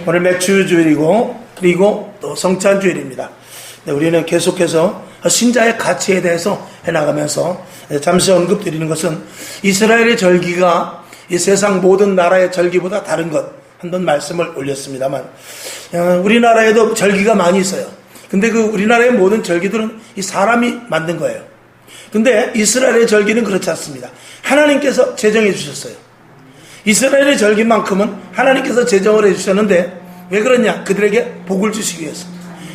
오늘 맥주주일이고 그리고 또 성찬주일입니다. 우리는 계속해서 신자의 가치에 대해서 해나가면서 잠시 언급드리는 것은 이스라엘의 절기가 이 세상 모든 나라의 절기보다 다른 것 한번 말씀을 올렸습니다만, 우리나라에도 절기가 많이 있어요. 근데 그 우리나라의 모든 절기들은 이 사람이 만든 거예요. 근데 이스라엘의 절기는 그렇지 않습니다. 하나님께서 제정해 주셨어요. 이스라엘의 절기만큼은 하나님께서 제정을 해주셨는데 왜 그러냐? 그들에게 복을 주시기 위해서.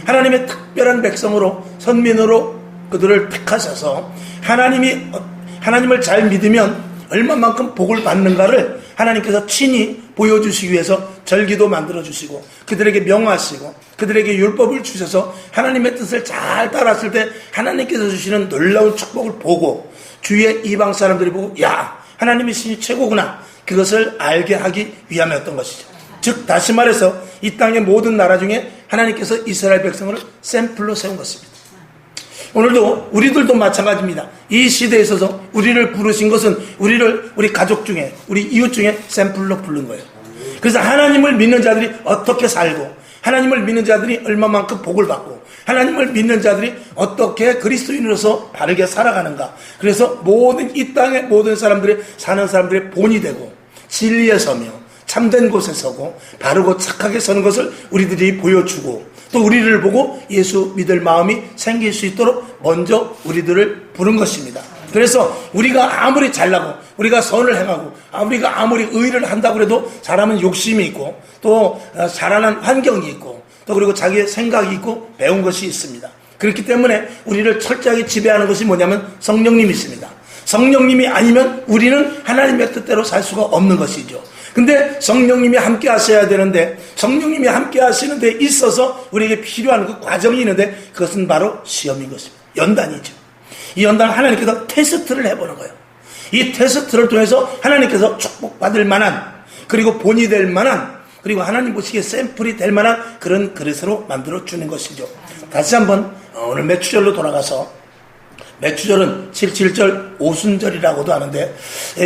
하나님의 특별한 백성으로, 선민으로 그들을 택하셔서 하나님을 잘 믿으면 얼마만큼 복을 받는가를 하나님께서 친히 보여주시기 위해서 절기도 만들어주시고 그들에게 명하시고 그들에게 율법을 주셔서 하나님의 뜻을 잘 따랐을 때 하나님께서 주시는 놀라운 축복을 보고 주위의 이방 사람들이 보고, 야, 하나님의 신이 최고구나, 그것을 알게 하기 위함이었던 것이죠. 즉 다시 말해서 이 땅의 모든 나라 중에 하나님께서 이스라엘 백성을 샘플로 세운 것입니다. 오늘도 우리들도 마찬가지입니다. 이 시대에 있어서 우리를 부르신 것은 우리 가족 중에, 우리 이웃 중에 샘플로 부른 거예요. 그래서 하나님을 믿는 자들이 어떻게 살고, 하나님을 믿는 자들이 얼마만큼 복을 받고, 하나님을 믿는 자들이 어떻게 그리스도인으로서 바르게 살아가는가. 그래서 이 땅의 모든 사람들이 사는 사람들의 본이 되고 진리에 서며 참된 곳에 서고 바르고 착하게 서는 것을 우리들이 보여주고, 또 우리를 보고 예수 믿을 마음이 생길 수 있도록 먼저 우리들을 부른 것입니다. 그래서 우리가 아무리 잘나고 우리가 선을 행하고 우리가 아무리 의를 한다고 해도 사람은 욕심이 있고 또 자라난 환경이 있고 또 그리고 자기의 생각이 있고 배운 것이 있습니다. 그렇기 때문에 우리를 철저하게 지배하는 것이 뭐냐면 성령님이십니다. 성령님이 아니면 우리는 하나님의 뜻대로 살 수가 없는 것이죠. 근데 성령님이 함께 하셔야 되는데, 성령님이 함께 하시는 데 있어서 우리에게 필요한 그 과정이 있는데 그것은 바로 시험인 것입니다. 연단이죠. 이 연단은 하나님께서 테스트를 해보는 거예요. 이 테스트를 통해서 하나님께서 축복받을 만한, 그리고 본이 될 만한, 그리고 하나님 보시기에 샘플이 될 만한 그런 그릇으로 만들어주는 것이죠. 다시 한번 오늘 맥주절로 돌아가서, 맥주절은 7.7절 오순절이라고도 하는데,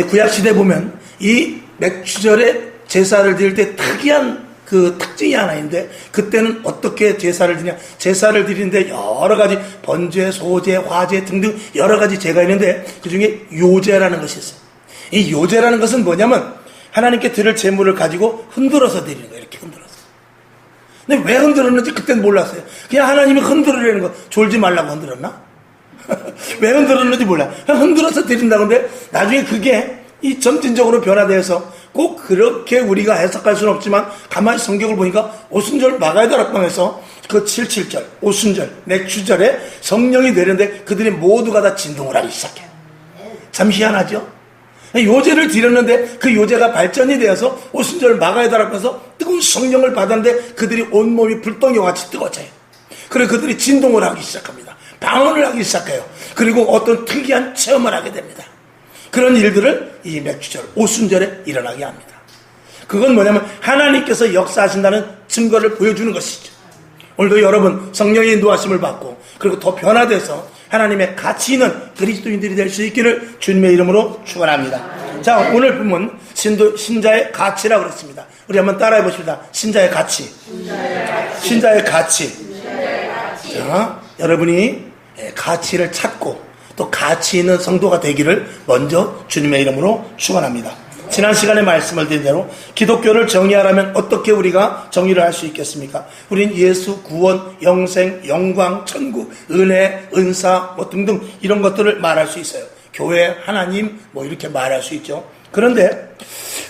구약시대에 보면 이 맥주절에 제사를 드릴 때 특이한 그 특징이 하나 있는데, 그때는 어떻게 제사를 드리냐? 제사를 드리는데 여러 가지 번제, 소제, 화제 등등 여러 가지 제가 있는데 그 중에 요제라는 것이 있어요. 이 요제라는 것은 뭐냐면 하나님께 드릴 제물을 가지고 흔들어서 드리는 거예요. 이렇게 흔들어서. 근데 왜 흔들었는지 그때는 몰랐어요. 그냥 하나님이 흔들으라는 거, 졸지 말라고 흔들었나? 왜 흔들었는지 몰라요. 그냥 흔들어서 드린다고 하는데 나중에 그게 이 점진적으로 변화되어서 꼭 그렇게 우리가 해석할 수는 없지만 가만히 성경을 보니까 오순절 마가다락방에서 그 7.7절 오순절 맥주절에 성령이 내렸는데 그들이 모두가 다 진동을 하기 시작해요. 참 희한하죠? 요제를 드렸는데 그 요제가 발전이 되어서 오순절 마가다락방에서 뜨거운 성령을 받았는데 그들이 온몸이 불덩이와 같이 뜨거워져요. 그래서 그들이 진동을 하기 시작합니다. 방언을 하기 시작해요. 그리고 어떤 특이한 체험을 하게 됩니다. 그런 일들을 이 맥주절, 오순절에 일어나게 합니다. 그건 뭐냐면 하나님께서 역사하신다는 증거를 보여주는 것이죠. 오늘도 여러분 성령의 인도하심을 받고 그리고 더 변화돼서 하나님의 가치 있는 그리스도인들이 될 수 있기를 주님의 이름으로 축원합니다. 자, 오늘 본문 신자의 가치라고 그랬습니다. 우리 한번 따라해 보십니다. 신자의 가치. 신자의 가치. 자, 여러분이 가치를 찾고 또 가치 있는 성도가 되기를 먼저 주님의 이름으로 축원합니다. 지난 시간에 말씀을 드린 대로 기독교를 정의하라면 어떻게 우리가 정의를 할 수 있겠습니까? 우린 예수, 구원, 영생, 영광, 천국, 은혜, 은사 등등 이런 것들을 말할 수 있어요. 교회, 하나님 이렇게 말할 수 있죠. 그런데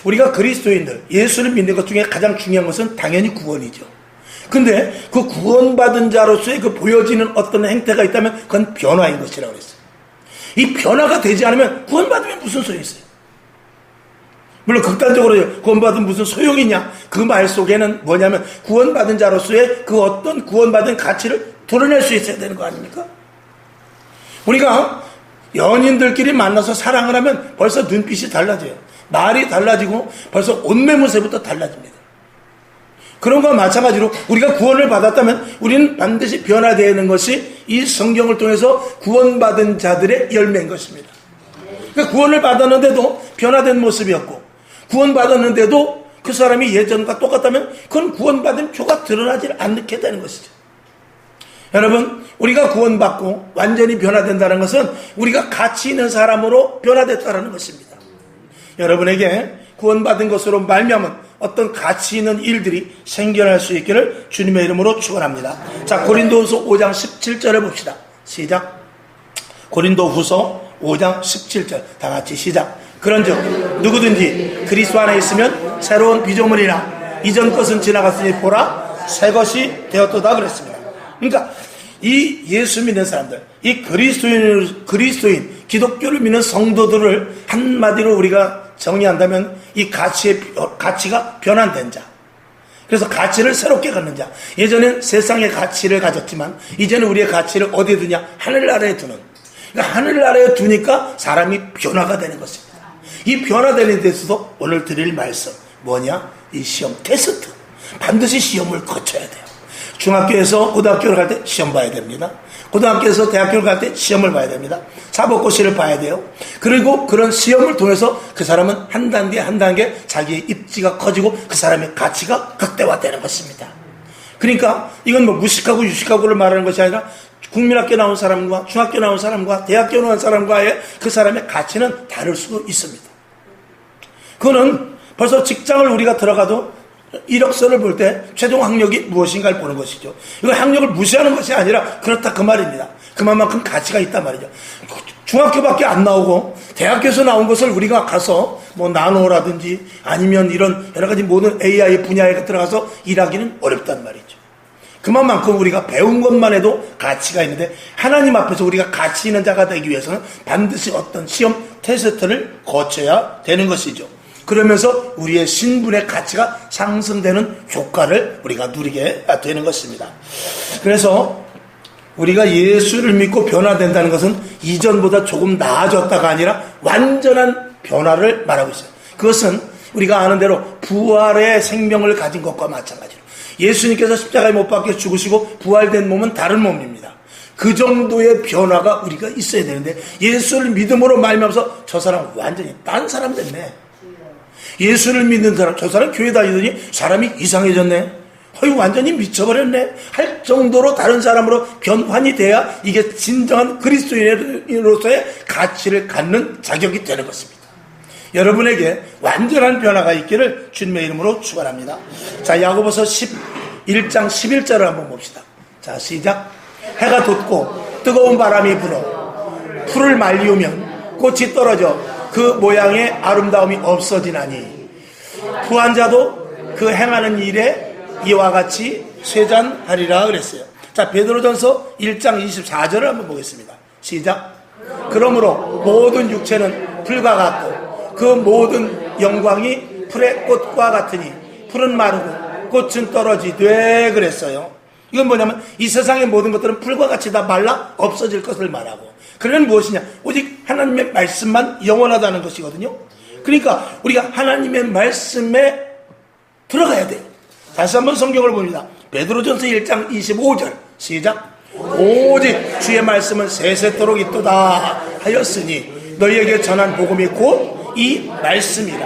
우리가 그리스도인들, 예수를 믿는 것 중에 가장 중요한 것은 당연히 구원이죠. 근데 그 구원받은 자로서의 그 보여지는 어떤 행태가 있다면 그건 변화인 것이라고 그랬어요. 이 변화가 되지 않으면 구원받으면 무슨 소용이 있어요? 물론 극단적으로 구원받으면 무슨 소용이 있냐? 그 말 속에는 뭐냐면 구원받은 자로서의 그 어떤 구원받은 가치를 드러낼 수 있어야 되는 거 아닙니까? 우리가 연인들끼리 만나서 사랑을 하면 벌써 눈빛이 달라져요. 말이 달라지고 벌써 옷매무새부터 달라집니다. 그런 것과 마찬가지로 우리가 구원을 받았다면 우리는 반드시 변화되는 것이 이 성경을 통해서 구원받은 자들의 열매인 것입니다. 그러니까 구원을 받았는데도 변화된 모습이었고, 구원받았는데도 그 사람이 예전과 똑같다면 그건 구원받은 표가 드러나지 않게 되는 것이죠. 여러분, 우리가 구원받고 완전히 변화된다는 것은 우리가 가치 있는 사람으로 변화됐다는 것입니다. 여러분에게 구원받은 것으로 말미암은 어떤 가치 있는 일들이 생겨날 수 있기를 주님의 이름으로 축원합니다. 자, 고린도후서 5장 17절을 봅시다. 시작. 고린도후서 5장 17절 다 같이 시작. 그런즉 누구든지 그리스도 안에 있으면 새로운 피조물이라 이전 것은 지나갔으니 보라 새 것이 되었도다 그랬습니다. 그러니까 이 예수 믿는 사람들, 이 그리스도인 기독교를 믿는 성도들을 한마디로 우리가 정리한다면 이 가치가 변환된 자, 그래서 가치를 새롭게 갖는 자. 예전엔 세상의 가치를 가졌지만 이제는 우리의 가치를 어디에 두냐? 하늘나라에 두는. 그러니까 하늘나라에 두니까 사람이 변화가 되는 것입니다. 이 변화되는 데서도 오늘 드릴 말씀 뭐냐? 이 시험 테스트, 반드시 시험을 거쳐야 돼요. 중학교에서 고등학교를 갈 때 시험 봐야 됩니다. 고등학교에서 대학교를 갈 때 시험을 봐야 됩니다. 사법고시를 봐야 돼요. 그리고 그런 시험을 통해서 그 사람은 한 단계 한 단계 자기의 입지가 커지고 그 사람의 가치가 극대화되는 것입니다. 그러니까 이건 뭐 무식하고 유식하고를 말하는 것이 아니라 국민학교 나온 사람과 중학교 나온 사람과 대학교 나온 사람과의 그 사람의 가치는 다를 수도 있습니다. 그거는 벌써 직장을 우리가 들어가도 이력서를 볼 때 최종 학력이 무엇인가를 보는 것이죠. 이건 학력을 무시하는 것이 아니라 그렇다 그 말입니다. 그만큼 가치가 있단 말이죠. 중학교밖에 안 나오고 대학교에서 나온 것을 우리가 가서 뭐 나노라든지 아니면 이런 여러 가지 모든 AI 분야에 들어가서 일하기는 어렵단 말이죠. 그만큼 우리가 배운 것만 해도 가치가 있는데 하나님 앞에서 우리가 가치 있는 자가 되기 위해서는 반드시 어떤 시험 테스트를 거쳐야 되는 것이죠. 그러면서 우리의 신분의 가치가 상승되는 효과를 우리가 누리게 되는 것입니다. 그래서 우리가 예수를 믿고 변화된다는 것은 이전보다 조금 나아졌다가 아니라 완전한 변화를 말하고 있어요. 그것은 우리가 아는 대로 부활의 생명을 가진 것과 마찬가지로 예수님께서 십자가에 못 박혀 죽으시고 부활된 몸은 다른 몸입니다. 그 정도의 변화가 우리가 있어야 되는데 예수를 믿음으로 말미암아서 저 사람 완전히 딴 사람 됐네. 예수를 믿는 사람, 저 사람 교회 다니더니 사람이 이상해졌네. 완전히 미쳐버렸네. 할 정도로 다른 사람으로 변환이 돼야 이게 진정한 그리스도인으로서의 가치를 갖는 자격이 되는 것입니다. 여러분에게 완전한 변화가 있기를 주님의 이름으로 축원합니다. 자, 야고보서 11장 11절을 한번 봅시다. 자, 시작. 해가 돋고 뜨거운 바람이 불어 풀을 말리우면 꽃이 떨어져 그 모양의 아름다움이 없어지나니 부한 자도 그 행하는 일에 이와 같이 쇠잔하리라 그랬어요. 자, 베드로전서 1장 24절을 한번 보겠습니다. 시작. 그러므로 모든 육체는 풀과 같고 그 모든 영광이 풀의 꽃과 같으니 풀은 마르고 꽃은 떨어지되 그랬어요. 이건 뭐냐면 이 세상의 모든 것들은 풀과 같이 다 말라 없어질 것을 말하고, 그러면 무엇이냐? 오직 하나님의 말씀만 영원하다는 것이거든요. 그러니까 우리가 하나님의 말씀에 들어가야 돼요. 다시 한번 성경을 봅니다. 베드로전서 1장 25절 시작. 오직 주의 말씀은 세세토록 있도다 하였으니 너희에게 전한 복음이 곧 이 말씀이라.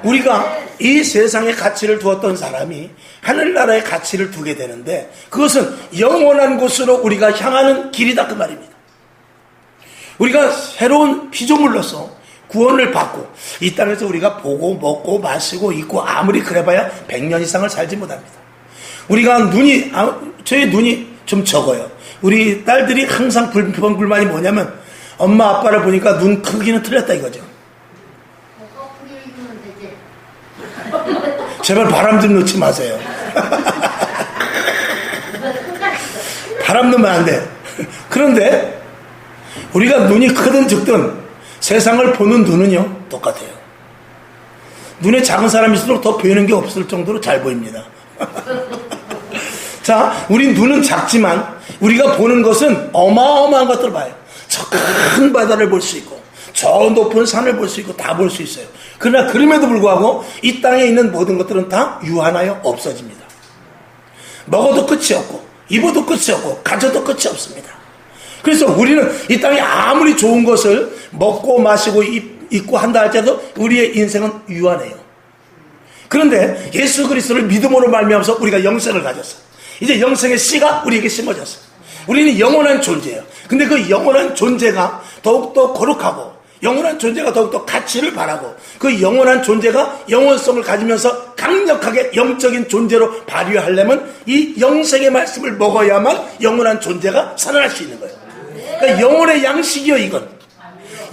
우리가 이 세상의 가치를 두었던 사람이 하늘나라의 가치를 두게 되는데 그것은 영원한 곳으로 우리가 향하는 길이다 그 말입니다. 우리가 새로운 피조물로서 구원을 받고 이 땅에서 우리가 보고 먹고 마시고 있고 아무리 그래봐야 100년 이상을 살지 못합니다. 우리가 저희 눈이 좀 적어요. 우리 딸들이 항상 불만이 뭐냐면 엄마 아빠를 보니까 눈 크기는 틀렸다 이거죠. 제발 바람 좀 넣지 마세요. 바람 넣으면 안 돼. 그런데 우리가 눈이 크든 적든 세상을 보는 눈은요 똑같아요. 눈에 작은 사람일수록 더 보이는 게 없을 정도로 잘 보입니다. 자, 우리 눈은 작지만 우리가 보는 것은 어마어마한 것들을 봐요. 저 큰 바다를 볼 수 있고 저 높은 산을 볼 수 있고 다 볼 수 있어요. 그러나 그럼에도 불구하고 이 땅에 있는 모든 것들은 다 유한하여 없어집니다. 먹어도 끝이 없고 입어도 끝이 없고 가져도 끝이 없습니다. 그래서 우리는 이 땅에 아무리 좋은 것을 먹고 마시고 입고 한다 할지라도 우리의 인생은 유한해요. 그런데 예수 그리스도를 믿음으로 말미암아서 우리가 영생을 가졌어. 이제 영생의 씨가 우리에게 심어졌어. 우리는 영원한 존재예요. 근데 그 영원한 존재가 더욱더 거룩하고 영원한 존재가 더욱더 가치를 바라고 그 영원한 존재가 영원성을 가지면서 강력하게 영적인 존재로 발휘하려면 이 영생의 말씀을 먹어야만 영원한 존재가 살아날 수 있는 거예요. 그러니까 영혼의 양식이요, 이건.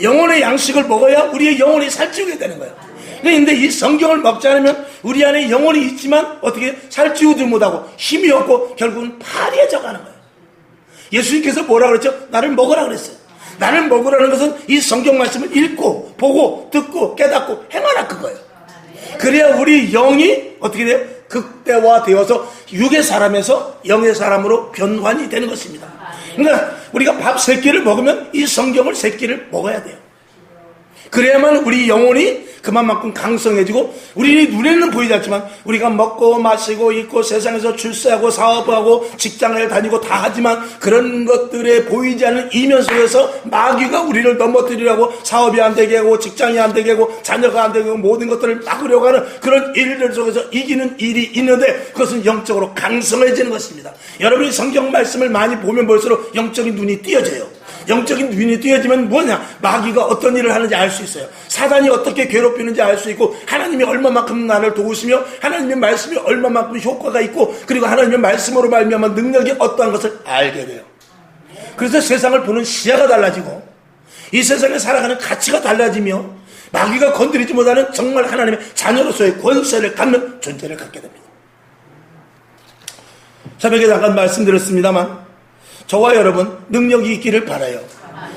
영혼의 양식을 먹어야 우리의 영혼이 살찌우게 되는 거예요. 그런데 이 성경을 먹지 않으면 우리 안에 영혼이 있지만 어떻게 살찌우지 못하고 힘이 없고 결국은 파리해져 가는 거예요. 예수님께서 뭐라 그랬죠? 나를 먹으라 그랬어요. 나를 먹으라는 것은 이 성경 말씀을 읽고 보고 듣고 깨닫고 행하라 그거예요. 그래야 우리 영이 어떻게 돼요? 극대화되어서 육의 사람에서 영의 사람으로 변환이 되는 것입니다. 그러니까 우리가 밥 3끼를 먹으면 이 성경을 3끼를 먹어야 돼요. 그래야만 우리 영혼이 그만큼 강성해지고 우리 눈에는 보이지 않지만 우리가 먹고 마시고 입고 세상에서 출세하고 사업하고 직장을 다니고 다 하지만 그런 것들에 보이지 않는 이면 속에서 마귀가 우리를 넘어뜨리려고 사업이 안 되게 하고 직장이 안 되게 하고 자녀가 안 되게 하고 모든 것들을 막으려고 하는 그런 일들 속에서 이기는 일이 있는데 그것은 영적으로 강성해지는 것입니다. 여러분이 성경 말씀을 많이 보면 볼수록 영적인 눈이 띄어져요. 영적인 눈이 띄어지면 뭐냐? 마귀가 어떤 일을 하는지 알 수 있어요. 사단이 어떻게 괴롭히는지 알 수 있고 하나님이 얼마만큼 나를 도우시며 하나님의 말씀이 얼마만큼 효과가 있고 그리고 하나님의 말씀으로 말미암아 능력이 어떠한 것을 알게 돼요. 그래서 세상을 보는 시야가 달라지고 이 세상에 살아가는 가치가 달라지며 마귀가 건드리지 못하는 정말 하나님의 자녀로서의 권세를 갖는 존재를 갖게 됩니다. 새벽에 잠깐 말씀드렸습니다만 저와 여러분 능력이 있기를 바라요.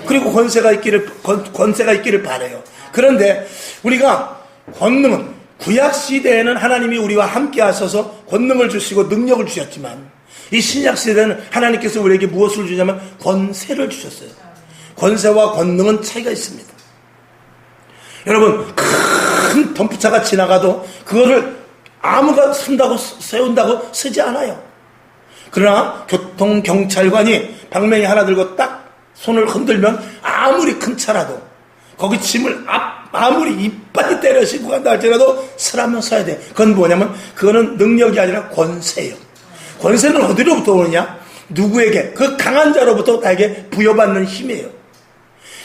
그리고 권세가 있기를 바라요. 그런데 우리가 권능은 구약 시대에는 하나님이 우리와 함께 하셔서 권능을 주시고 능력을 주셨지만 이 신약 시대에는 하나님께서 우리에게 무엇을 주냐면 권세를 주셨어요. 권세와 권능은 차이가 있습니다. 여러분 큰 덤프차가 지나가도 그거를 아무가 세운다고 쓰지 않아요. 그러나 교통경찰관이 방맹이 하나 들고 딱 손을 흔들면 아무리 큰 차라도 거기 짐을 아무리 이빨이 때려 싣고 간다 할지라도 서라면 서야 돼. 그건 뭐냐면 그거는 능력이 아니라 권세예요. 권세는 어디로부터 오느냐? 누구에게? 그 강한 자로부터 나에게 부여받는 힘이에요.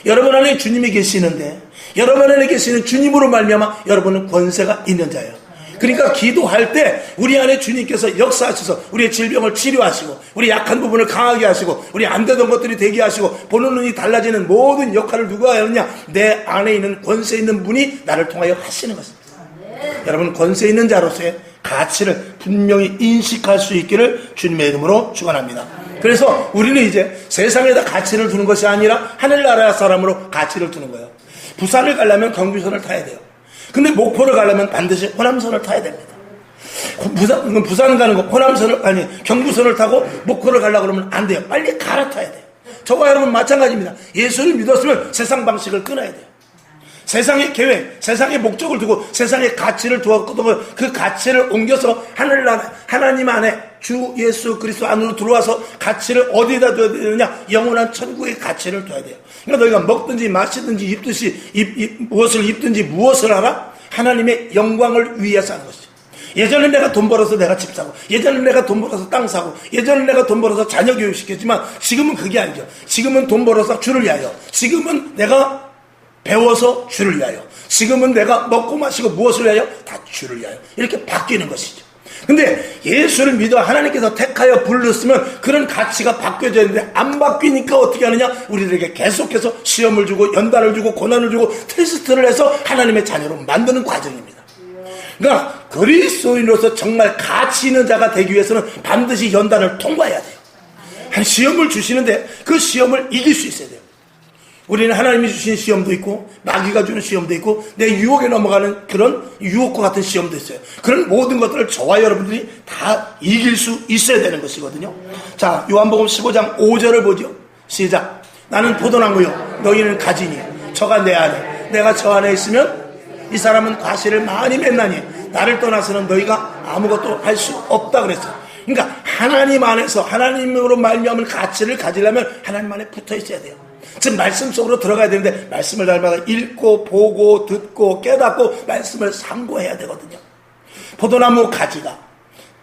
여러분 안에 주님이 계시는데 여러분 안에 계시는 주님으로 말미암아 여러분은 권세가 있는 자예요. 그러니까 기도할 때 우리 안에 주님께서 역사하셔서 우리의 질병을 치료하시고 우리 약한 부분을 강하게 하시고 우리 안 되던 것들이 되게 하시고 보는 눈이 달라지는 모든 역할을 누가 하느냐? 내 안에 있는 권세 있는 분이 나를 통하여 하시는 것입니다. 여러분 권세 있는 자로서의 가치를 분명히 인식할 수 있기를 주님의 이름으로 축원합니다. 그래서 우리는 이제 세상에다 가치를 두는 것이 아니라 하늘나라 사람으로 가치를 두는 거예요. 부산을 가려면 경부선을 타야 돼요. 근데 목포를 가려면 반드시 호남선을 타야 됩니다. 부산 가는 거 경부선을 타고 목포를 가려고 그러면 안 돼요. 빨리 갈아타야 돼요. 저와 여러분 마찬가지입니다. 예수를 믿었으면 세상 방식을 끊어야 돼요. 세상의 계획, 세상의 목적을 두고 세상의 가치를 두었거든 그 가치를 옮겨서 하늘나라 하나님 안에 주 예수 그리스도 안으로 들어와서 가치를 어디에다 둬야 되느냐? 영원한 천국의 가치를 둬야 돼요. 그러니까 너희가 먹든지 마시든지 입든지 무엇을 입든지 무엇을 하라? 하나님의 영광을 위해서 하는 것이죠. 예전에 내가 돈 벌어서 내가 집 사고 예전에 내가 돈 벌어서 땅 사고 예전에 내가 돈 벌어서 자녀 교육시켰지만 지금은 그게 아니죠. 지금은 돈 벌어서 주를 위하여 지금은 내가 배워서 주를 위하여 지금은 내가 먹고 마시고 무엇을 위하여 다 주를 위하여 이렇게 바뀌는 것이죠. 근데 예수를 믿어 하나님께서 택하여 불렀으면 그런 가치가 바뀌어져야 되는데 안 바뀌니까 어떻게 하느냐? 우리들에게 계속해서 시험을 주고 연단을 주고 고난을 주고 테스트를 해서 하나님의 자녀로 만드는 과정입니다. 그러니까 그리스도인으로서 정말 가치 있는 자가 되기 위해서는 반드시 연단을 통과해야 돼요. 한 시험을 주시는데 그 시험을 이길 수 있어야 돼요. 우리는 하나님이 주신 시험도 있고 마귀가 주는 시험도 있고 내 유혹에 넘어가는 그런 유혹과 같은 시험도 있어요. 그런 모든 것들을 저와 여러분들이 다 이길 수 있어야 되는 것이거든요. 자, 요한복음 15장 5절을 보죠. 시작. 나는 포도나무요 너희는 가지니 저가 내 안에, 내가 저 안에 있으면 이 사람은 과실을 많이 맺나니 나를 떠나서는 너희가 아무것도 할 수 없다 그랬어요. 그러니까 하나님 안에서 하나님으로 말미암은 가치를 가지려면 하나님 안에 붙어 있어야 돼요. 즉 말씀 속으로 들어가야 되는데 말씀을 날마다 읽고 보고 듣고 깨닫고 말씀을 상고해야 되거든요. 포도나무 가지가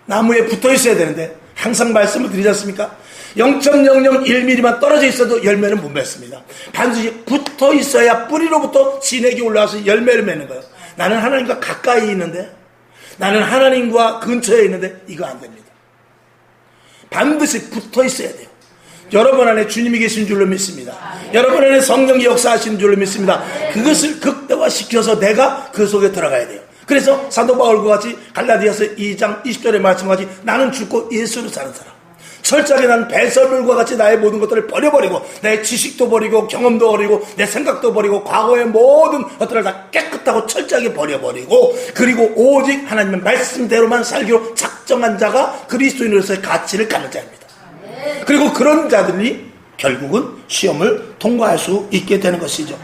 나무에 붙어 있어야 되는데 항상 말씀을 드리지 않습니까? 0.001mm만 떨어져 있어도 열매는 못 맺습니다. 반드시 붙어 있어야 뿌리로부터 진액이 올라와서 열매를 맺는 거예요. 나는 하나님과 가까이 있는데, 나는 하나님과 근처에 있는데 이거 안 됩니다. 반드시 붙어 있어야 돼요. 여러분 안에 주님이 계신 줄로 믿습니다. 여러분 안에 성령이 역사하시는 줄로 믿습니다. 그것을 극대화시켜서 내가 그 속에 들어가야 돼요. 그래서 사도 바울과 같이 갈라디아서 2장 20절의 말씀같이 나는 죽고 예수로 사는 사람, 철저하게 난 배설물과 같이 나의 모든 것들을 버려버리고 내 지식도 버리고 경험도 버리고 내 생각도 버리고 과거의 모든 것들을 다 깨끗하고 철저하게 버려버리고 그리고 오직 하나님의 말씀대로만 살기로 작정한 자가 그리스도인으로서의 가치를 갖는 자입니다. 그리고 그런 자들이 결국은 시험을 통과할 수 있게 되는 것이죠.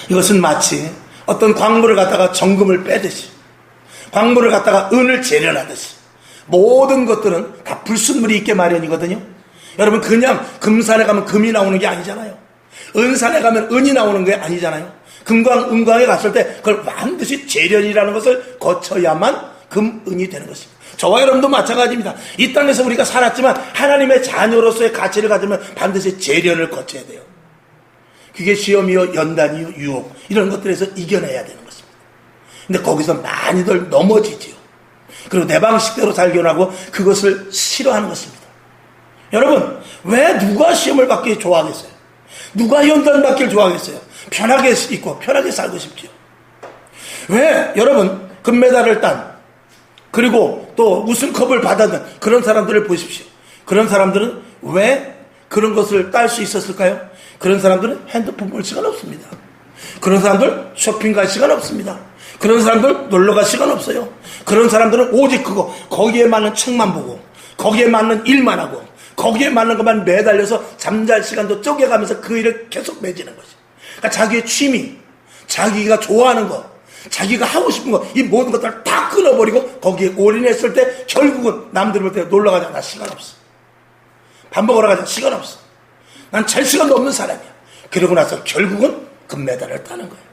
이것은 마치 어떤 광물을 갖다가 정금을 빼듯이, 광물을 갖다가 은을 재련하듯이 모든 것들은 다 불순물이 있게 마련이거든요. 여러분, 그냥 금산에 가면 금이 나오는 게 아니잖아요. 은산에 가면 은이 나오는 게 아니잖아요. 금광, 은광에 갔을 때 그걸 반드시 재련이라는 것을 거쳐야만 금, 은이 되는 것입니다. 저와 여러분도 마찬가지입니다. 이 땅에서 우리가 살았지만 하나님의 자녀로서의 가치를 가지면 반드시 재련을 거쳐야 돼요. 그게 시험이요, 연단이요, 유혹 이런 것들에서 이겨내야 되는 것입니다. 근데 거기서 많이들 넘어지지요. 그리고 내 방식대로 살기로 하고 그것을 싫어하는 것입니다. 여러분, 왜 누가 시험을 받기 좋아하겠어요? 누가 연단 받기를 좋아하겠어요? 편하게 있고 편하게 살고 싶지요. 왜 여러분 금메달을 딴 그리고 또 우승컵을 받았는 그런 사람들을 보십시오. 그런 사람들은 왜 그런 것을 딸 수 있었을까요? 그런 사람들은 핸드폰 볼 시간 없습니다. 그런 사람들 쇼핑 갈 시간 없습니다. 그런 사람들 놀러 갈 시간 없어요. 그런 사람들은 오직 그거, 거기에 맞는 책만 보고 거기에 맞는 일만 하고 거기에 맞는 것만 매달려서 잠잘 시간도 쪼개가면서 그 일을 계속 매지는 거죠. 그러니까 자기의 취미, 자기가 좋아하는 것, 자기가 하고 싶은 것, 이 모든 것들을 다 끊어버리고 거기에 올인했을 때 결국은 남들 볼 때 놀러 가자. 나 시간 없어. 밥 먹으러 가자. 시간 없어. 난 잘 시간도 없는 사람이야. 그러고 나서 결국은 금메달을 따는 거예요.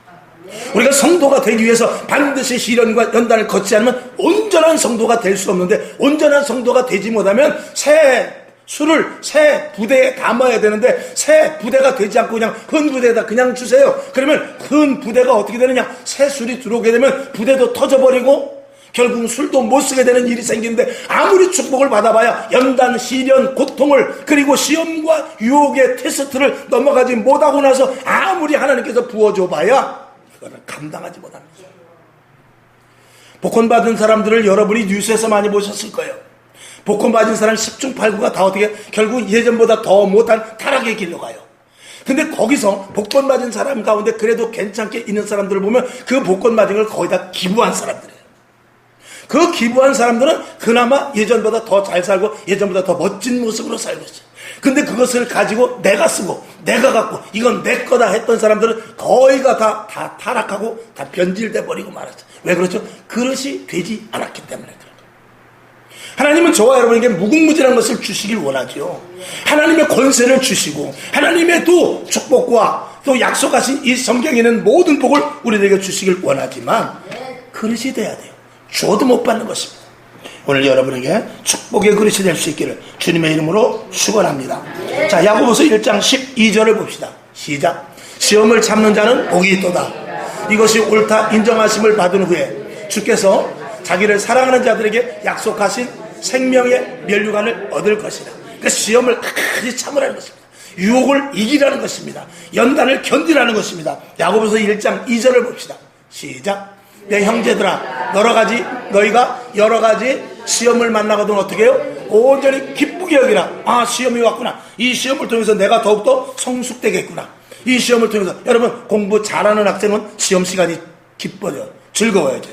우리가 성도가 되기 위해서 반드시 시련과 연단을 거치지 않으면 온전한 성도가 될 수 없는데, 온전한 성도가 되지 못하면 새 술을 새 부대에 담아야 되는데 새 부대가 되지 않고 그냥 흔 부대에다 그냥 주세요. 그러면 흔 부대가 어떻게 되느냐, 새 술이 들어오게 되면 부대도 터져버리고 결국 술도 못 쓰게 되는 일이 생기는데, 아무리 축복을 받아봐야 연단, 시련, 고통을, 그리고 시험과 유혹의 테스트를 넘어가지 못하고 나서 아무리 하나님께서 부어줘봐야 그거를 감당하지 못합니다. 복권받은 사람들을 여러분이 뉴스에서 많이 보셨을 거예요. 복권받은 사람 10중 8구가 다 어떻게 결국 예전보다 더 못한 타락의 길로 가요. 근데 거기서 복권받은 사람 가운데 그래도 괜찮게 있는 사람들을 보면 그 복권받은 걸 거의 다 기부한 사람들이에요. 그 기부한 사람들은 그나마 예전보다 더 잘 살고 예전보다 더 멋진 모습으로 살고 있어요. 근데 그것을 가지고 내가 쓰고 내가 갖고 이건 내 거다 했던 사람들은 거의가 다 타락하고 다 변질돼 버리고 말았어요. 왜 그렇죠? 그릇이 되지 않았기 때문에 그래요. 하나님은 저와 여러분에게 무궁무진한 것을 주시길 원하죠. 하나님의 권세를 주시고 하나님의 또 축복과 또 약속하신 이 성경에는 모든 복을 우리에게 주시길 원하지만 그릇이 돼야 돼요. 줘도 못 받는 것입니다. 오늘 여러분에게 축복의 그릇이 될 수 있기를 주님의 이름으로 축원합니다. 자, 야고보서 1장 12절을 봅시다. 시작. 시험을 참는 자는 복이 있도다. 이것이 옳다 인정하심을 받은 후에 주께서 자기를 사랑하는 자들에게 약속하신 생명의 면류관을 얻을 것이다. 그러니까 시험을 끝까지 참으라는 것입니다. 유혹을 이기라는 것입니다. 연단을 견디라는 것입니다. 야고보서 1장 2절을 봅시다. 시작. 내 형제들아, 너희가 여러 가지 시험을 만나거든 어떻게 해요? 온전히 기쁘게 여기라. 아, 시험이 왔구나. 이 시험을 통해서 내가 더욱더 성숙되겠구나. 이 시험을 통해서 여러분, 공부 잘하는 학생은 시험 시간이 기뻐요. 즐거워야죠.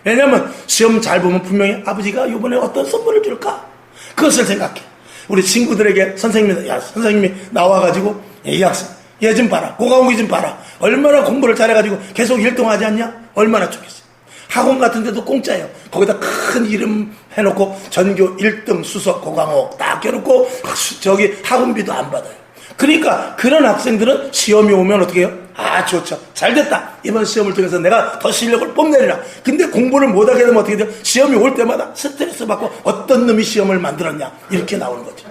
왜냐하면 시험 잘 보면 분명히 아버지가 이번에 어떤 선물을 줄까? 그것을 생각해. 우리 친구들에게 선생님이 나와가지고 이 학생 얘 좀 봐라. 고강욱이 좀 봐라. 얼마나 공부를 잘해가지고 계속 1등하지 않냐? 얼마나 좋겠어. 학원 같은 데도 공짜예요. 거기다 큰 이름 해놓고 전교 1등 수석 고강욱 딱 껴놓고 저기 학원비도 안 받아요. 그러니까 그런 학생들은 시험이 오면 어떻게 해요? 아, 좋죠. 잘됐다. 이번 시험을 통해서 내가 더 실력을 뽐내리라. 근데 공부를 못하게 되면 어떻게 돼요? 시험이 올 때마다 스트레스 받고 어떤 놈이 시험을 만들었냐. 이렇게 나오는 거죠.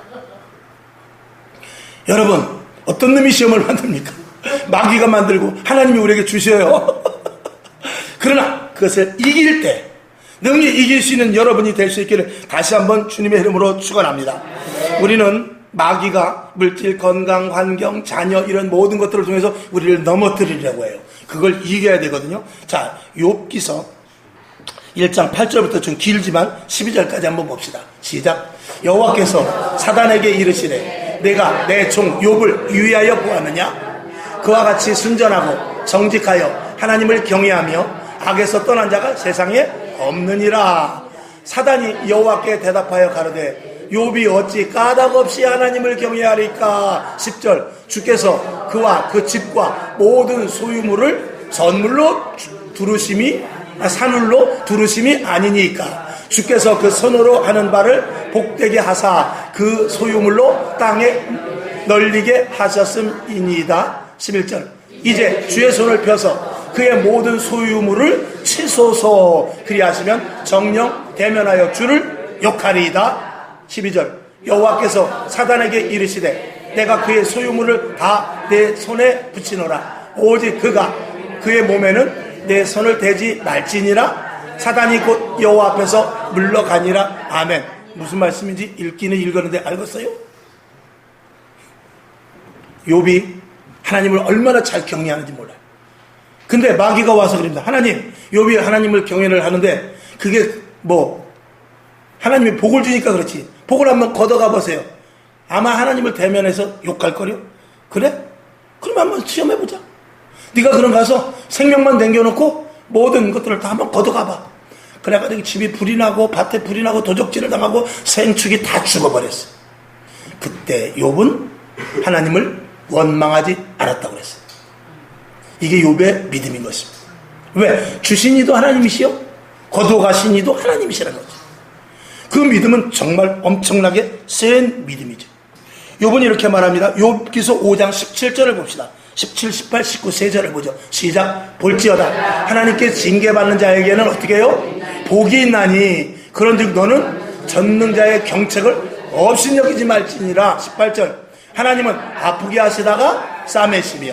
여러분, 어떤 놈이 시험을 만듭니까? 마귀가 만들고 하나님이 우리에게 주셔요. 그러나 그것을 이길 때 능히 이길 수 있는 여러분이 될 수 있기를 다시 한번 주님의 이름으로 축원합니다. 우리는 마귀가 물질, 건강, 환경, 자녀 이런 모든 것들을 통해서 우리를 넘어뜨리려고 해요. 그걸 이겨야 되거든요. 자, 욥기서 1장 8절부터 좀 길지만 12절까지 한번 봅시다. 시작. 여호와께서 사단에게 이르시되 내가 내 종 욥을 유의하여 보았느냐? 그와 같이 순전하고 정직하여 하나님을 경외하며 악에서 떠난 자가 세상에 없느니라. 사단이 여호와께 대답하여 가로되 욥이 어찌 까닭없이 하나님을 경외하리까? 10절. 주께서 그와 그 집과 모든 소유물을 선물로 두르심이 산울로 두르심이 아니니까. 주께서 그 손으로 하는 바를 복되게 하사 그 소유물로 땅에 널리게 하셨음이니이다. 11절. 이제 주의 손을 펴서 그의 모든 소유물을 치소서. 그리하시면 정령 대면하여 주를 욕하리이다. 12절. 여호와께서 사단에게 이르시되 내가 그의 소유물을 다 내 손에 붙이노라. 오직 그가 그의 몸에는 내 손을 대지 말지니라. 사단이 곧 여호와 앞에서 물러가니라. 아멘. 무슨 말씀인지 읽기는 읽었는데 알겠어요? 욥이 하나님을 얼마나 잘 경외하는지 몰라요. 근데 마귀가 와서 그럽니다. 하나님, 욥이 하나님을 경외를 하는데 그게 뭐 하나님이 복을 주니까 그렇지. 복을 한번 걷어가 보세요. 아마 하나님을 대면해서 욕할 거려. 그래? 그럼 한번 시험해보자. 네가 그럼 가서 생명만 남겨놓고 모든 것들을 다 한번 걷어가봐. 그래가지고 집이 불이 나고 밭에 불이 나고 도적질을 당하고 생축이 다 죽어버렸어. 그때 욥은 하나님을 원망하지 않았다고 그랬어요. 이게 욥의 믿음인 것입니다. 왜? 주신 이도 하나님이시요 거둬가신 이도 하나님이시라는 거죠. 그 믿음은 정말 엄청나게 센 믿음이죠. 욥은 이렇게 말합니다. 욥기서 5장 17절을 봅시다. 17, 18, 19 세 절을 보죠. 시작. 볼지어다 하나님께 징계받는 자에게는 어떻게 해요? 복이 있나니 그런즉 너는 전능자의 경책을 없이 여기지 말지니라. 18절. 하나님은 아프게 하시다가 싸매시며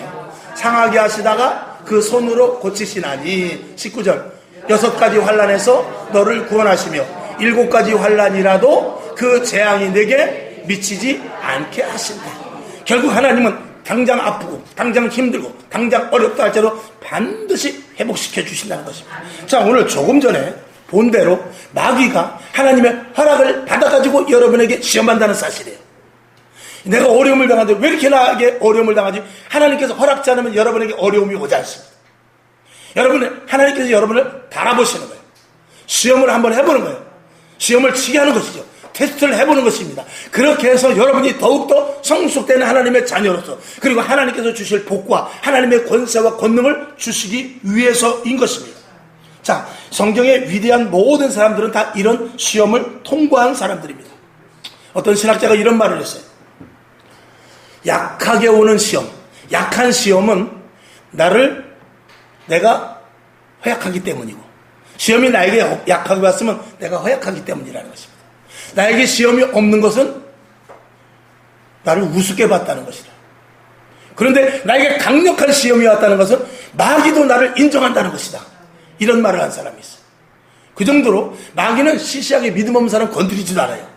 상하게 하시다가 그 손으로 고치시나니. 19절. 6가지 환난에서 너를 구원하시며 7가지 환난이라도 그 재앙이 내게 미치지 않게 하신다. 결국 하나님은 당장 아프고 당장 힘들고 당장 어렵다 할지라도 반드시 회복시켜 주신다는 것입니다. 자, 오늘 조금 전에 본 대로 마귀가 하나님의 허락을 받아가지고 여러분에게 시험한다는 사실이에요. 내가 어려움을 당하는데 왜 이렇게 나에게 어려움을 당하지? 하나님께서 허락지 않으면 여러분에게 어려움이 오지 않습니다. 하나님께서 여러분을 바라보시는 거예요. 시험을 한번 해보는 거예요. 시험을 치게 하는 것이죠. 테스트를 해보는 것입니다. 그렇게 해서 여러분이 더욱더 성숙되는 하나님의 자녀로서 그리고 하나님께서 주실 복과 하나님의 권세와 권능을 주시기 위해서인 것입니다. 자, 성경의 위대한 모든 사람들은 다 이런 시험을 통과한 사람들입니다. 어떤 신학자가 이런 말을 했어요. 약하게 오는 시험, 약한 시험은 내가 허약하기 때문이고, 시험이 나에게 약하게 왔으면 내가 허약하기 때문이라는 것입니다. 나에게 시험이 없는 것은 나를 우습게 봤다는 것이다. 그런데 나에게 강력한 시험이 왔다는 것은 마귀도 나를 인정한다는 것이다. 이런 말을 한 사람이 있어요. 그 정도로 마귀는 시시하게 믿음 없는 사람 건드리지도 않아요.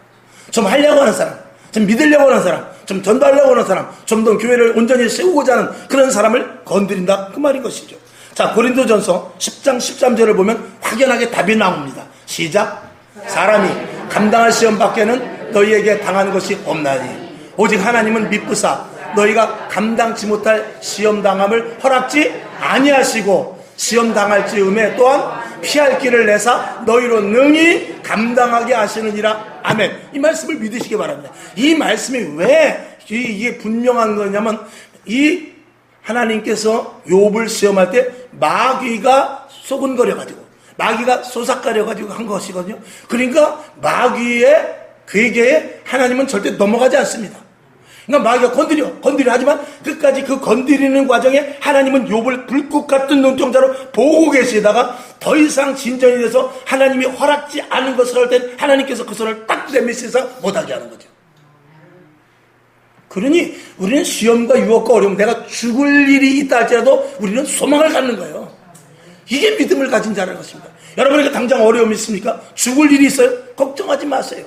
좀 하려고 하는 사람, 좀 믿으려고 하는 사람, 좀 전도하려고 하는 사람, 좀 더 교회를 온전히 세우고자 하는 그런 사람을 건드린다, 그 말인 것이죠. 자, 고린도전서 10장 13절을 보면 확연하게 답이 나옵니다. 시작. 사람이 감당할 시험 밖에는 너희에게 당하는 것이 없나니 오직 하나님은 미쁘사 너희가 감당치 못할 시험 당함을 허락지 아니하시고 시험 당할 즈음에 또한 피할 길을 내사 너희로 능히 감당하게 하시느니라. 아멘. 이 말씀을 믿으시기 바랍니다. 이 말씀이 왜 이게 분명한 거냐면 이 하나님께서 욥을 시험할 때 마귀가 소근거려가지고 마귀가 쏘삭거려가지고 한 것이거든요. 그러니까 마귀의 괴계에 하나님은 절대 넘어가지 않습니다. 그러니까 마귀가 건드려 하지만 끝까지 그 건드리는 과정에 하나님은 욥을 불꽃 같은 눈동자로 보고 계시다가 더 이상 진전이 돼서 하나님이 허락지 않은 것을 할 땐 하나님께서 그 손을 딱 내미시사 못하게 하는 거죠. 그러니 우리는 시험과 유혹과 어려움, 내가 죽을 일이 있다 할지라도 우리는 소망을 갖는 거예요. 이게 믿음을 가진 자라는 것입니다. 여러분에게 당장 어려움이 있습니까? 죽을 일이 있어요? 걱정하지 마세요.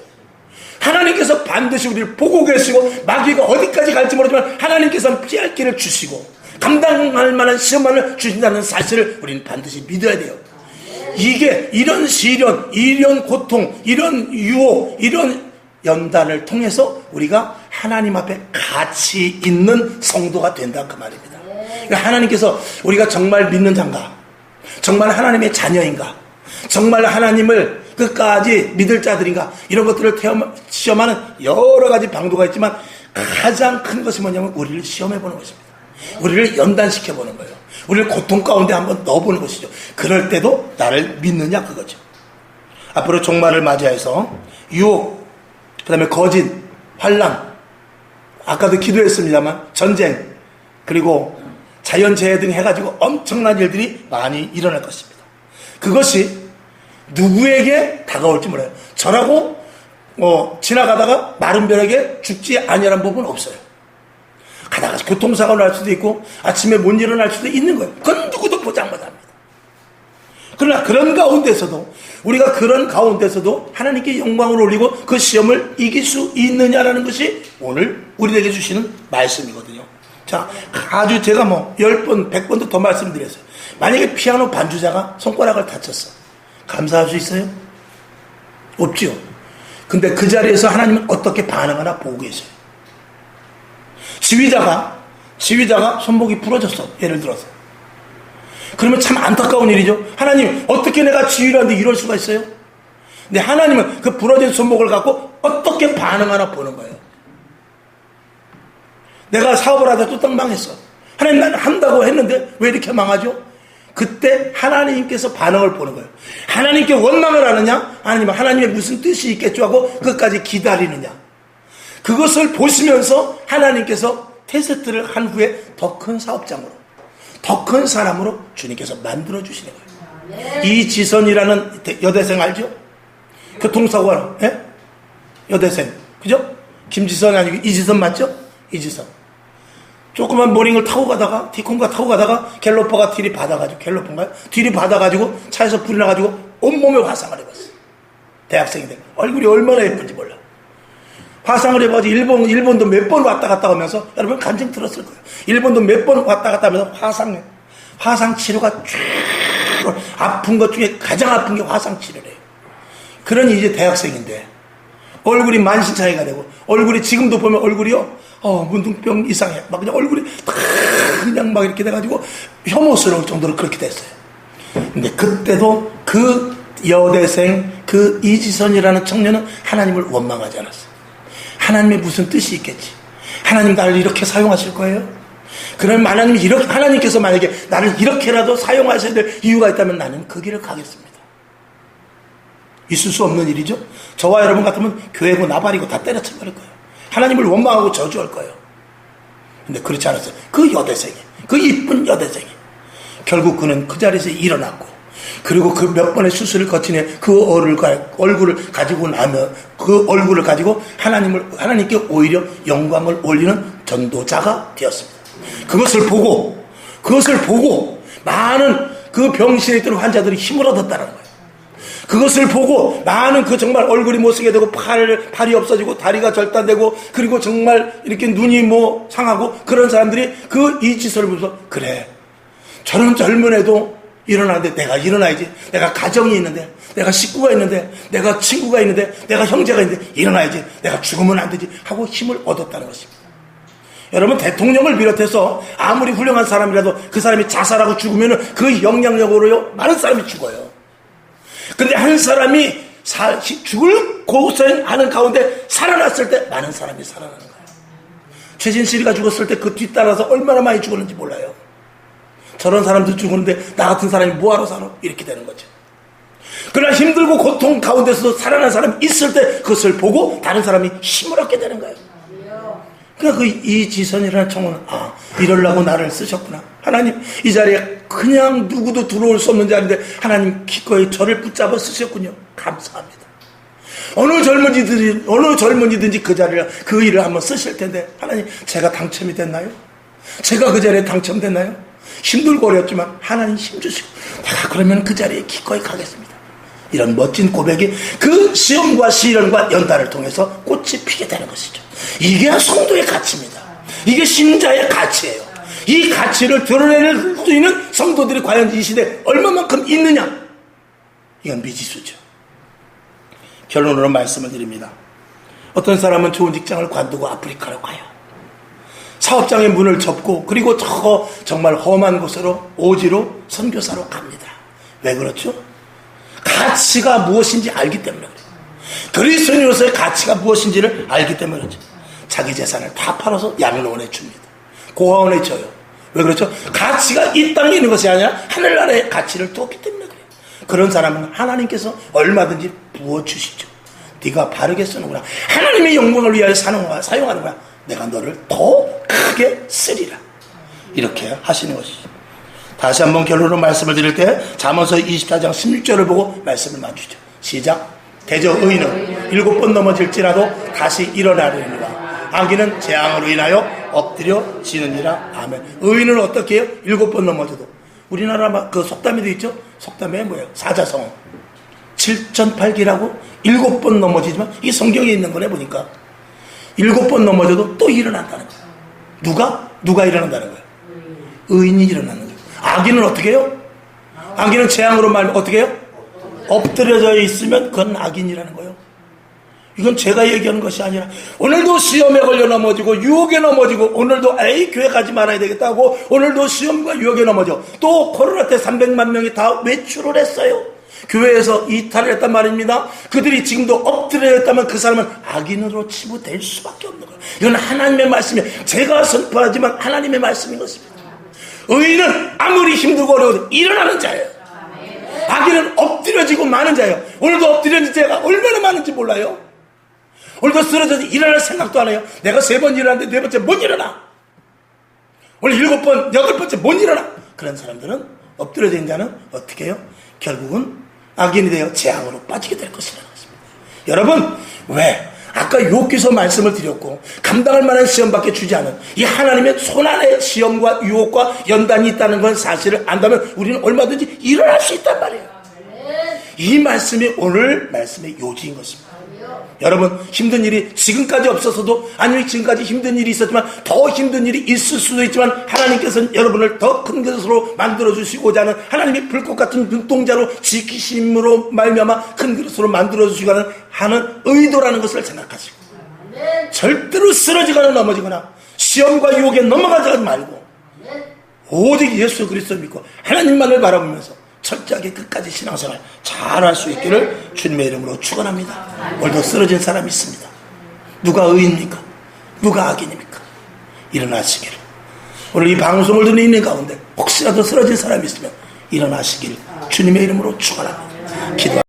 하나님께서 반드시 우리를 보고 계시고 마귀가 어디까지 갈지 모르지만 하나님께서는 피할 길을 주시고 감당할 만한 시험만을 주신다는 사실을 우리는 반드시 믿어야 돼요. 이게 이런 시련, 이런 고통, 이런 유혹, 이런 연단을 통해서 우리가 하나님 앞에 가치 있는 성도가 된다 그 말입니다. 그러니까 하나님께서 우리가 정말 믿는 자인가, 정말 하나님의 자녀인가, 정말 하나님을 끝까지 믿을 자들인가, 이런 것들을 시험하는 여러 가지 방도가 있지만 가장 큰 것이 뭐냐면 우리를 시험해보는 것입니다. 우리를 연단시켜보는 거예요. 우리를 고통 가운데 한번 넣어보는 것이죠. 그럴 때도 나를 믿느냐 그거죠. 앞으로 종말을 맞이해서 유혹, 그 다음에 거짓, 환난, 아까도 기도했습니다만 전쟁, 그리고 자연재해 등 해가지고 엄청난 일들이 많이 일어날 것입니다. 그것이 누구에게 다가올지 몰라요. 저라고 지나가다가 마른 벼락에 죽지 아니라는 법은 없어요. 가다가 교통사고가 날 수도 있고 아침에 못 일어날 수도 있는 거예요. 그건 누구도 보장 못합니다. 그러나 그런 가운데서도 우리가 그런 가운데서도 하나님께 영광을 올리고 그 시험을 이길 수 있느냐라는 것이 오늘 우리에게 주시는 말씀이거든요. 자, 아주 제가 10번, 100번도 더 말씀드렸어요. 만약에 피아노 반주자가 손가락을 다쳤어. 감사할 수 있어요? 없지요. 근데 그 자리에서 하나님은 어떻게 반응하나 보고 계세요. 지휘자가 손목이 부러졌어. 예를 들어서. 그러면 참 안타까운 일이죠. 하나님, 어떻게 내가 지휘를 하는데 이럴 수가 있어요? 근데 하나님은 그 부러진 손목을 갖고 어떻게 반응하나 보는 거예요. 내가 사업을 하다 또 딱 망했어. 하나님, 나는 한다고 했는데 왜 이렇게 망하죠? 그때 하나님께서 반응을 보는 거예요. 하나님께 원망을 하느냐, 아니면 하나님의 무슨 뜻이 있겠죠 하고 끝까지 기다리느냐. 그것을 보시면서 하나님께서 테스트를 한 후에 더 큰 사업장으로, 더 큰 사람으로 주님께서 만들어 주시는 거예요. 이지선이라는 여대생 알죠? 교통사고, 예? 여대생, 그죠? 김지선이 아니고 이지선 맞죠? 이지선. 조그만 모닝을 타고 가다가, 티콘가 타고 가다가 갤로퍼가 들이받아가지고 차에서 불이 나가지고 온몸에 화상을 입었어요. 대학생인데 얼굴이 얼마나 예쁜지 몰라. 화상을 입어가지고 일본도 몇 번 왔다 갔다 하면서, 여러분 감정 들었을 거예요. 일본도 몇 번 왔다 갔다 하면서 화상 치료가 쭉, 아픈 것 중에 가장 아픈 게 화상 치료래요. 그러니 이제 대학생인데 얼굴이 만신창이가 되고, 얼굴이 지금도 보면 얼굴이요, 문둥병 이상해. 막 그냥 얼굴이 그냥 막 이렇게 돼가지고 혐오스러울 정도로 그렇게 됐어요. 근데 그때도 그 여대생, 그 이지선이라는 청년은 하나님을 원망하지 않았어요. 하나님의 무슨 뜻이 있겠지. 하나님 나를 이렇게 사용하실 거예요? 그러면 하나님께서 만약에 나를 이렇게라도 사용하셔야 될 이유가 있다면 나는 그 길을 가겠습니다. 있을 수 없는 일이죠. 저와 여러분 같으면 교회고 나발이고 다 때려쳐버릴 거예요. 하나님을 원망하고 저주할 거예요. 근데 그렇지 않았어요. 그 여대생이, 그 이쁜 여대생이 결국 그는 그 자리에서 일어났고, 그리고 그 몇 번의 수술을 거친 그 얼굴을 가지고 나면 그 얼굴을 가지고 하나님께 오히려 영광을 올리는 전도자가 되었습니다. 그것을 보고 많은 그 병실에 있던 환자들이 힘을 얻었다는 거예요. 그것을 보고 많은 그 정말 얼굴이 못쓰게 되고 팔이 없어지고 다리가 절단되고, 그리고 정말 이렇게 눈이 상하고 그런 사람들이 그 이지선을 보면서, 그래, 저런 젊은 애도 일어나는데 내가 일어나야지. 내가 가정이 있는데, 내가 식구가 있는데, 내가 친구가 있는데, 내가 형제가 있는데 일어나야지. 내가 죽으면 안 되지 하고 힘을 얻었다는 것입니다. 여러분, 대통령을 비롯해서 아무리 훌륭한 사람이라도 그 사람이 자살하고 죽으면 그 영향력으로요 많은 사람이 죽어요. 근데 한 사람이 죽을 고생하는 가운데 살아났을 때 많은 사람이 살아나는 거예요. 최진실이가 죽었을 때 그 뒤따라서 얼마나 많이 죽었는지 몰라요. 저런 사람도 죽었는데 나 같은 사람이 뭐하러 살아? 이렇게 되는 거죠. 그러나 힘들고 고통 가운데서도 살아난 사람이 있을 때 그것을 보고 다른 사람이 힘을 얻게 되는 거예요. 그러니까 이지선이라는 청혼은 이러려고 나를 쓰셨구나. 하나님 이 자리에 그냥 누구도 들어올 수 없는 자리인데 하나님 기꺼이 저를 붙잡아 쓰셨군요. 감사합니다. 어느 젊은이든지 그 자리를 그 일을 한번 쓰실 텐데 하나님 제가 당첨이 됐나요? 제가 그 자리에 당첨됐나요? 힘들고 어렵지만 하나님 힘주시고 내가 그러면 그 자리에 기꺼이 가겠습니다. 이런 멋진 고백이 그 시험과 시련과 연단을 통해서 꽃이 피게 되는 것이죠. 이게 성도의 가치입니다. 이게 신자의 가치예요. 이 가치를 드러낼 수 있는 성도들이 과연 이 시대에 얼마만큼 있느냐? 이건 미지수죠. 결론으로 말씀을 드립니다. 어떤 사람은 좋은 직장을 관두고 아프리카로 가요. 사업장의 문을 접고 그리고 정말 험한 곳으로 오지로 선교사로 갑니다. 왜 그렇죠? 가치가 무엇인지 알기 때문에 그래요. 그리스도인으로서의 가치가 무엇인지를 알기 때문에 그렇죠. 자기 재산을 다 팔아서 양로원에 줍니다. 고아원에 줘요. 왜 그렇죠? 가치가 이 땅에 있는 것이 아니라 하늘나라의 가치를 두었기 때문에 그래요. 그런 사람은 하나님께서 얼마든지 부어주시죠. 네가 바르게 쓰는구나. 하나님의 영광을 위하여 사용하는구나. 내가 너를 더 크게 쓰리라. 이렇게 하시는 것이죠. 다시 한번 결론으로 말씀을 드릴 때 잠언서 24장 16절을 보고 말씀을 맞추죠. 시작. 대저 의인은 7번 넘어질지라도 다시 일어나려니와 악인은 재앙으로 인하여 엎드려지느니라. 아멘. 의인은 어떻게 해요? 7번 넘어져도. 우리나라 그 속담에도 있죠. 속담에 뭐예요? 사자성어 7,8기라고 7번 넘어지지만 이 성경에 있는 거네 보니까 7번 넘어져도 또 일어난다는 거예요. 누가 일어난다는 거예요? 의인이 일어나는 거예요. 악인은 어떻게 해요? 악인은 재앙으로 말하면 어떻게 해요? 엎드려져 있으면 그건 악인이라는 거예요. 이건 제가 얘기하는 것이 아니라 오늘도 시험에 걸려 넘어지고 유혹에 넘어지고 오늘도 교회 가지 말아야 되겠다고 오늘도 시험과 유혹에 넘어져 또 코로나 때 300만 명이 다 외출을 했어요. 교회에서 이탈을 했단 말입니다. 그들이 지금도 엎드려 있다면 그 사람은 악인으로 치부될 수밖에 없는 거예요. 이건 하나님의 말씀이에요. 제가 선포하지만 하나님의 말씀인 것입니다. 의인은 아무리 힘들고 어려워도 일어나는 자예요. 악인은 엎드려지고 마는 자예요. 오늘도 엎드려진 자가 얼마나 많은지 몰라요. 오늘도 쓰러져서 일어날 생각도 안 해요. 내가 3번 일어났는데 4번째 못 일어나. 오늘 7번, 8번째 못 일어나. 그런 사람들은 엎드려진 자는 어떻게 해요? 결국은 악인이 되어 재앙으로 빠지게 될 것이라는 것입니다. 여러분, 왜? 아까 욥기서 말씀을 드렸고 감당할 만한 시험밖에 주지 않은 이 하나님의 손안에 시험과 유혹과 연단이 있다는 건 사실을 안다면 우리는 얼마든지 일어날 수 있단 말이에요. 이 말씀이 오늘 말씀의 요지인 것입니다. 여러분, 힘든 일이 지금까지 없었어도 아니면 지금까지 힘든 일이 있었지만 더 힘든 일이 있을 수도 있지만 하나님께서는 여러분을 더 큰 그릇으로 만들어주시고자 하는 하나님의 불꽃 같은 눈동자로 지키심으로 말미암아 큰 그릇으로 만들어주시고자 하는 의도라는 것을 생각하시고 절대로 쓰러지거나 넘어지거나 시험과 유혹에 넘어가지 말고 오직 예수 그리스도 믿고 하나님만을 바라보면서 철저하게 끝까지 신앙생활 잘할 수 있기를 주님의 이름으로 축원합니다. 오늘도 쓰러진 사람이 있습니다. 누가 의인입니까? 누가 악인입니까? 일어나시기를. 오늘 이 방송을 듣는 있는 가운데 혹시라도 쓰러진 사람이 있으면 일어나시길 주님의 이름으로 축원합니다. 기도.